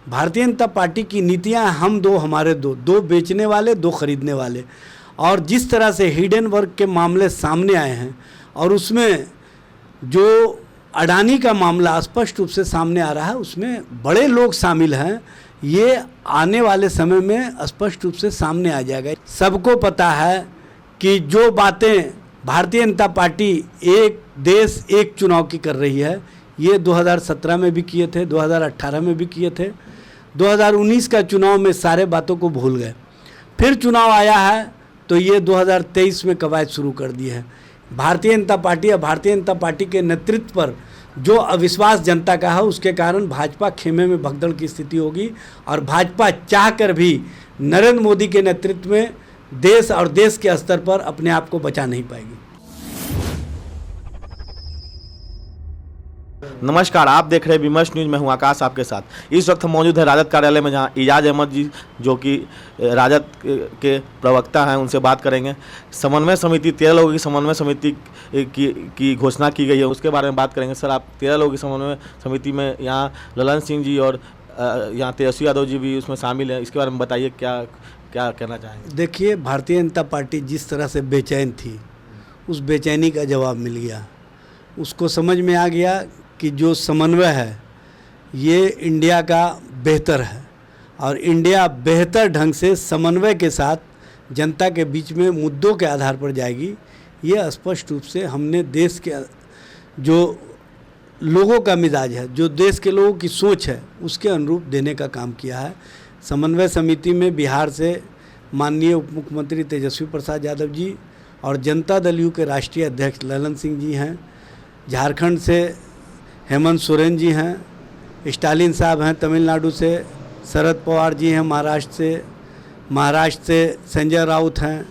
Bharatiya Janata party की नीतियां हम दो हमारे दो, दो बेचने वाले दो खरीदने वाले। और जिस तरह से हिडेनबर्ग के मामले सामने आए हैं और उसमें जो अडानी का मामला स्पष्ट रूप से सामने आ रहा है, उसमें बड़े लोग शामिल हैं। ये आने वाले समय में स्पष्ट रूप से सामने आ जाएगा। सबको पता है कि जो बातें भारतीय जनता पार्टी एक देश एक चुनाव की कर रही है, ये 2017 में भी किए थे, 2018 में भी किए थे, 2019 का चुनाव में सारे बातों को भूल गए। फिर चुनाव आया है तो ये 2023 में कवायद शुरू कर दी है। भारतीय जनता पार्टी या भारतीय जनता पार्टी के नेतृत्व पर जो अविश्वास जनता का है, उसके कारण भाजपा खेमे में भगदड़ की स्थिति होगी और भाजपा चाहकर भी नरेंद्र मोदी के नेतृत्व में देश और देश के स्तर पर अपने आप को बचा नहीं पाएगी। नमस्कार, आप देख रहे हैं विमर्श न्यूज। मैं हूं आकाश आपके साथ। इस वक्त हम मौजूद है राजद कार्यालय में, जहां इजाज अहमद जी जो कि राजद के प्रवक्ता हैं, उनसे बात करेंगे। समन्वय समिति 13 लोगों की समन्वय समिति की घोषणा की गई है, उसके बारे में बात करेंगे। सर, आप 13 लोगों की समन्वय समिति में यहाँ ललन सिंह जी और यहाँ तेजस्वी यादव जी भी उसमें शामिल हैं, इसके बारे में बताइए, क्या क्या कहना चाहेंगे? देखिए, भारतीय जनता पार्टी जिस तरह से बेचैन थी, उस बेचैनी का जवाब मिल गया। उसको समझ में आ गया कि जो समन्वय है ये इंडिया का बेहतर है और इंडिया बेहतर ढंग से समन्वय के साथ जनता के बीच में मुद्दों के आधार पर जाएगी। ये स्पष्ट रूप से हमने देश के जो लोगों का मिजाज है, जो देश के लोगों की सोच है, उसके अनुरूप देने का काम किया है। समन्वय समिति में बिहार से माननीय उप मुख्यमंत्री तेजस्वी प्रसाद यादव जी और जनता दल यू के राष्ट्रीय अध्यक्ष ललन सिंह जी हैं, झारखंड से हेमंत सोरेन जी हैं, स्टालिन साहब हैं तमिलनाडु से, शरद पवार जी हैं महाराष्ट्र से संजय राउत हैं,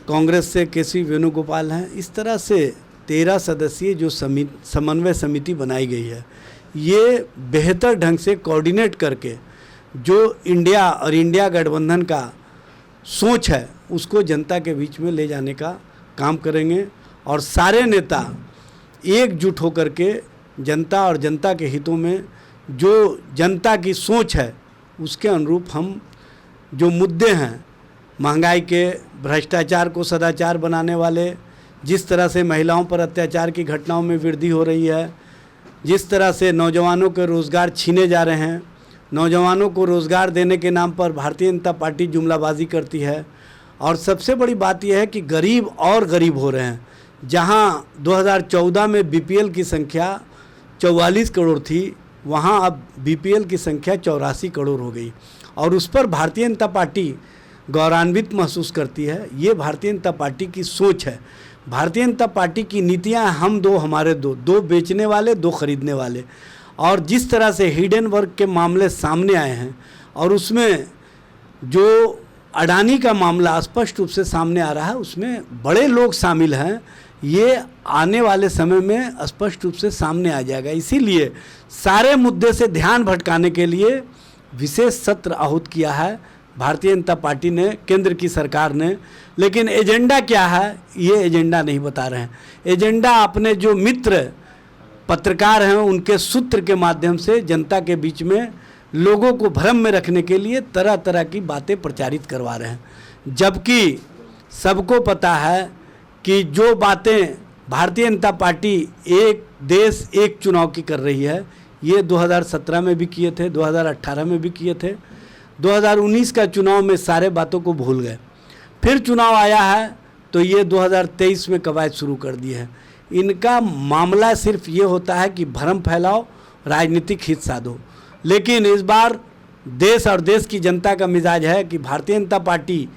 कांग्रेस से केसी वेणुगोपाल हैं। इस तरह से 13 सदस्यीय जो समन्वय समिति बनाई गई है, ये बेहतर ढंग से कोऑर्डिनेट करके जो इंडिया और इंडिया गठबंधन का सोच है, उसको जनता के बीच में ले जाने का काम करेंगे और सारे नेता एकजुट होकर के जनता और जनता के हितों में जो जनता की सोच है, उसके अनुरूप हम जो मुद्दे हैं, महंगाई के, भ्रष्टाचार को सदाचार बनाने वाले, जिस तरह से महिलाओं पर अत्याचार की घटनाओं में वृद्धि हो रही है, जिस तरह से नौजवानों के रोज़गार छीने जा रहे हैं, नौजवानों को रोज़गार देने के नाम पर भारतीय जनता पार्टी जुमलाबाजी करती है। और सबसे बड़ी बात यह है कि गरीब और गरीब हो रहे हैं। जहां 2014 में बीपीएल की संख्या 44 करोड़ थी, वहां अब बीपीएल की संख्या 84 करोड़ हो गई और उस पर भारतीय जनता पार्टी गौरवान्वित महसूस करती है। ये भारतीय जनता पार्टी की सोच है। भारतीय जनता पार्टी की नीतियां हम दो हमारे दो, दो बेचने वाले दो खरीदने वाले। और जिस तरह से हिडेनबर्ग के मामले सामने आए हैं और उसमें जो अडानी का मामला स्पष्ट रूप से सामने आ रहा है, उसमें बड़े लोग शामिल हैं। ये आने वाले समय में स्पष्ट रूप से सामने आ जाएगा। इसीलिए सारे मुद्दे से ध्यान भटकाने के लिए विशेष सत्र आहूत किया है भारतीय जनता पार्टी ने, केंद्र की सरकार ने। लेकिन एजेंडा क्या है, ये एजेंडा नहीं बता रहे हैं। एजेंडा अपने जो मित्र पत्रकार हैं, उनके सूत्र के माध्यम से जनता के बीच में लोगों को भ्रम में रखने के लिए तरह तरह की बातें प्रचारित करवा रहे हैं। जबकि सबको पता है कि जो बातें भारतीय जनता पार्टी एक देश एक चुनाव की कर रही है, ये 2017 में भी किए थे, 2018 में भी किए थे, 2019 का चुनाव में सारे बातों को भूल गए। फिर चुनाव आया है तो ये 2023 में कवायद शुरू कर दी है। इनका मामला सिर्फ ये होता है कि भ्रम फैलाओ, राजनीतिक हित साधो। लेकिन इस बार देश और देश की जनता का मिजाज है कि भारतीय जनता पार्टी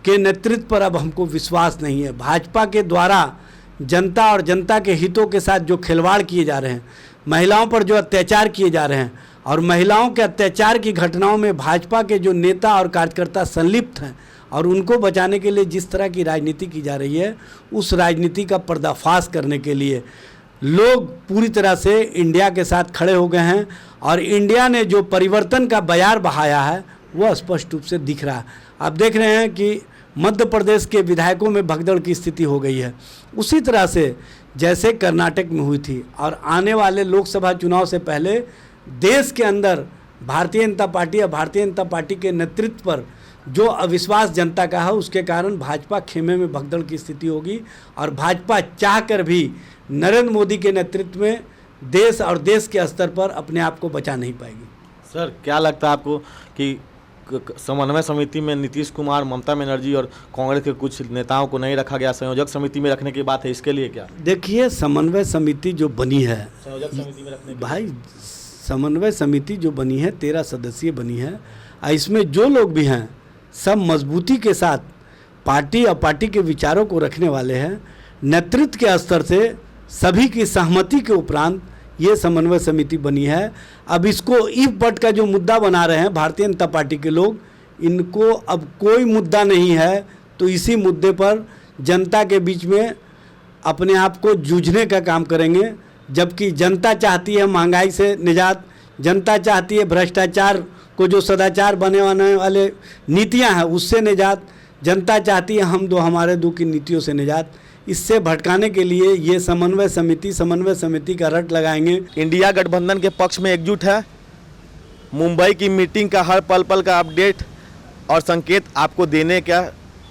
के नेतृत्व पर अब हमको विश्वास नहीं है। भाजपा के द्वारा जनता और जनता के हितों के साथ जो खिलवाड़ किए जा रहे हैं, महिलाओं पर जो अत्याचार किए जा रहे हैं और महिलाओं के अत्याचार की घटनाओं में भाजपा के जो नेता और कार्यकर्ता संलिप्त हैं और उनको बचाने के लिए जिस तरह की राजनीति की जा रही है, उस राजनीति का पर्दाफाश करने के लिए लोग पूरी तरह से इंडिया के साथ खड़े हो गए हैं। और इंडिया ने जो परिवर्तन का बयार बहाया है, वह स्पष्ट रूप से दिख रहा है। आप देख रहे हैं कि मध्य प्रदेश के विधायकों में भगदड़ की स्थिति हो गई है, उसी तरह से जैसे कर्नाटक में हुई थी। और आने वाले लोकसभा चुनाव से पहले देश के अंदर भारतीय जनता पार्टी और भारतीय जनता पार्टी के नेतृत्व पर जो अविश्वास जनता का है, उसके कारण भाजपा खेमे में भगदड़ की स्थिति होगी और भाजपा चाहकर भी नरेंद्र मोदी के नेतृत्व में देश और देश के स्तर पर अपने आप को बचा नहीं पाएगी। सर, क्या लगता है आपको कि समन्वय समिति में नीतीश कुमार, ममता बनर्जी और कांग्रेस के कुछ नेताओं को नहीं रखा गया, संयोजक समिति में रखने की बात है, इसके लिए क्या? देखिए, समन्वय समिति जो बनी है, संयोजक समिति में रखने भाई समन्वय समिति जो बनी है 13 सदस्यीय बनी है, और इसमें जो लोग भी हैं सब मजबूती के साथ पार्टी और पार्टी के विचारों को रखने वाले हैं। नेतृत्व के स्तर से सभी की सहमति के उपरांत ये समन्वय समिति बनी है। अब इसको ईफ बट का जो मुद्दा बना रहे हैं भारतीय जनता पार्टी के लोग, इनको अब कोई मुद्दा नहीं है, तो इसी मुद्दे पर जनता के बीच में अपने आप को जूझने का काम करेंगे। जबकि जनता चाहती है महंगाई से निजात, जनता चाहती है भ्रष्टाचार को जो सदाचार बने वाले नीतियां हैं उससे निजात, जनता चाहती है हम दो हमारे दो की नीतियों से निजात। इससे भटकाने के लिए ये समन्वय समिति का रट लगाएंगे। इंडिया गठबंधन के पक्ष में एकजुट है। मुंबई की मीटिंग का हर पल पल का अपडेट और संकेत आपको देने का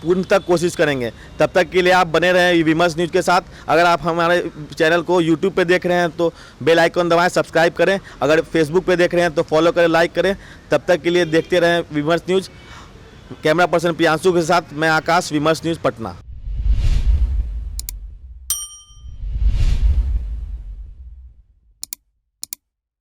पूर्ण तक कोशिश करेंगे। तब तक के लिए आप बने रहें विमर्श न्यूज़ के साथ। अगर आप हमारे चैनल को यूट्यूब पे देख रहे हैं तो बेल आइकन दबाएं, सब्सक्राइब करें। अगर फेसबुक पे देख रहे हैं तो फॉलो करें, लाइक करें। तब तक के लिए देखते रहें विमर्श न्यूज़। कैमरा पर्सन प्रियांशु के साथ मैं आकाश, विमर्श न्यूज़ पटना।